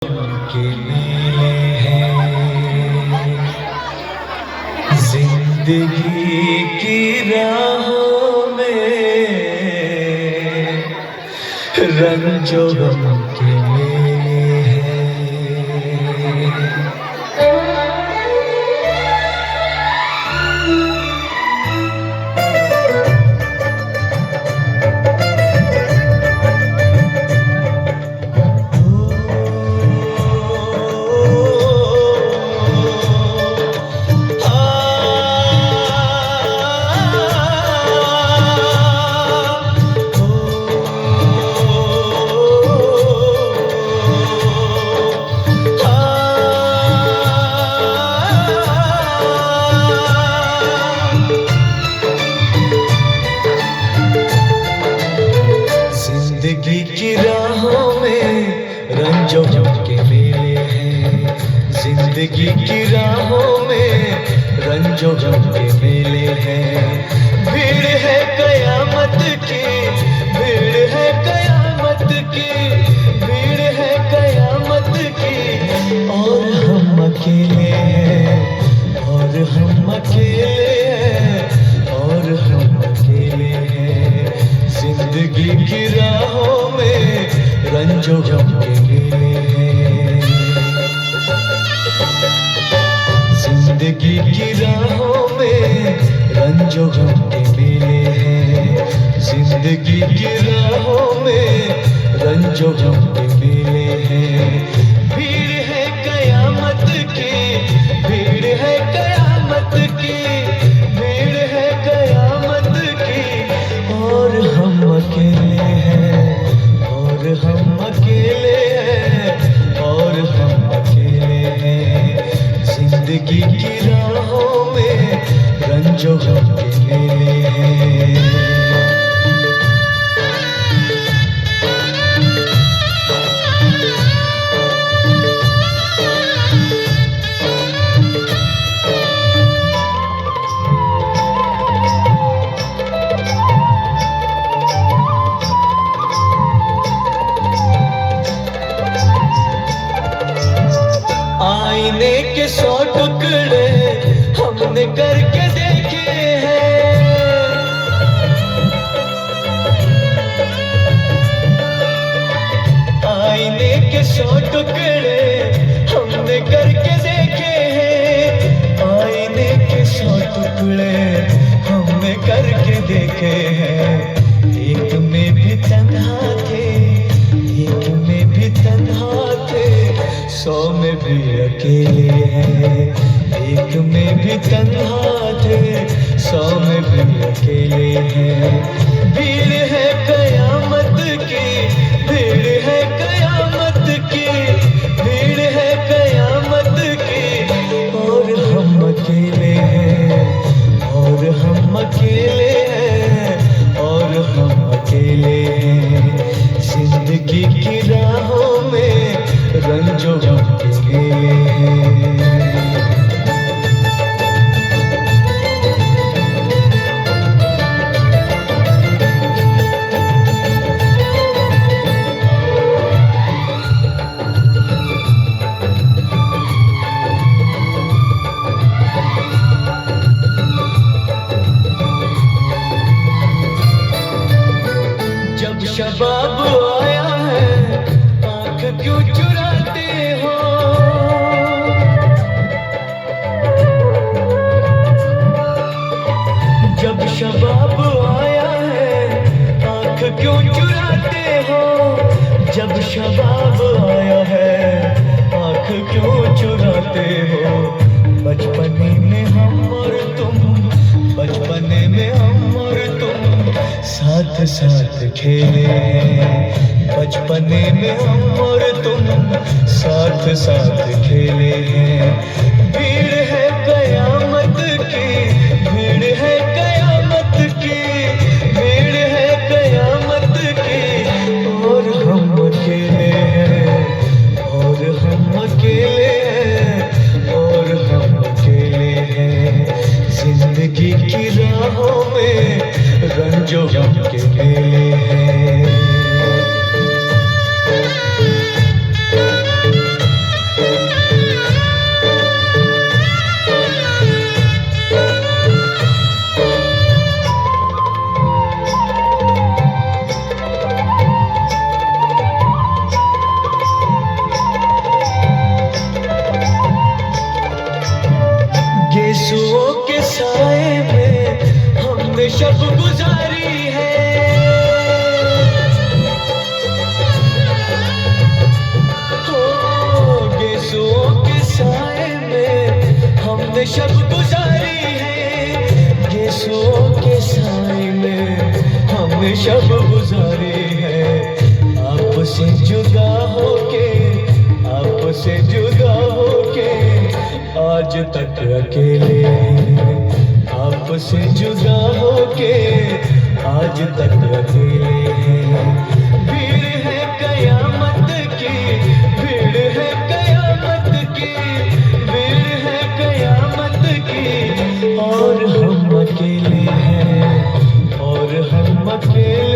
के मेले हैं जिंदगी की राहों में, रंजो गम के मेले हैं। जिंदगी की राहों में रंजो गम के मेले हैं। जिंदगी की राहों में रंजो गम के मेले हैं। भीड़ है कयामत की, भीड़ है कयामत की, भीड़ है कयामत की। और हम अकेले हैं, और हम अकेले हैं, और हम अकेले हैं। जिंदगी की राहों में रंजो गम के मेले हैं। जिंदगी की राहों में रंजो गम के मेले हैं। जिंदगी की राहों में रंजो गम के मेले हैं। भीड़ है कयामत की, भीड़ है कयामत की, भीड़ है कयामत की। और हम अकेले हैं, और हम अकेले हैं, और हम अकेले हैं। जिंदगी की राहों में रंजो गम के मेले हैं। आईने के 100 टुकड़े हमने करके देखे हैं। आईने के 100 टुकड़े हमने करके देखे हैं। आईने के 100 टुकड़े हमने करके देखे हैं। एक में भी तन्हा थे, एक में भी तन्हा थे, 100 में भी अकेले हैं। एक में भी तन्हा थे, 100 में भी अकेले हैं। भीड़ है कयामत की, भीड़ है कयामत की, भीड़ है कयामत की। और हम अकेले हैं, और हम अकेले हैं, और हम अकेले हैं। जिंदगी की राहों में रंजो गम के मेले हैं। जब शबाब आया है, आँख क्यों चुराते हो? जब शबाब आया है, आँख क्यों चुराते हो? जब शबाब आया है, आँख क्यों चुराते हो? बचपने में हम और तुम, बचपने में हम और तुम साथ साथ खेले हैं। बचपने में हम और तुम साथ साथ खेले हैं। भीड़ है कयामत की, भीड़ है कयामत की, भीड़ है कयामत की। और हम अकेले हैं, और हम अकेले हैं, और हम अकेले हैं। जिंदगी की राहों में रंजो गम के मेले हैं। शब गुजारी है। हो गेसुओं के साए में हमने शब गुजारी है। गेसुओं के साए में हमने शब गुजारी है। आपसे जुदा होके, आपसे जुदा होके आज तक अकेले, आपसे जुदा होके आज तक अकेले। भीड़ है कयामत की, भीड़ है कयामत की, भीड़ है कयामत की, और हम अकेले हैं, और हम अकेले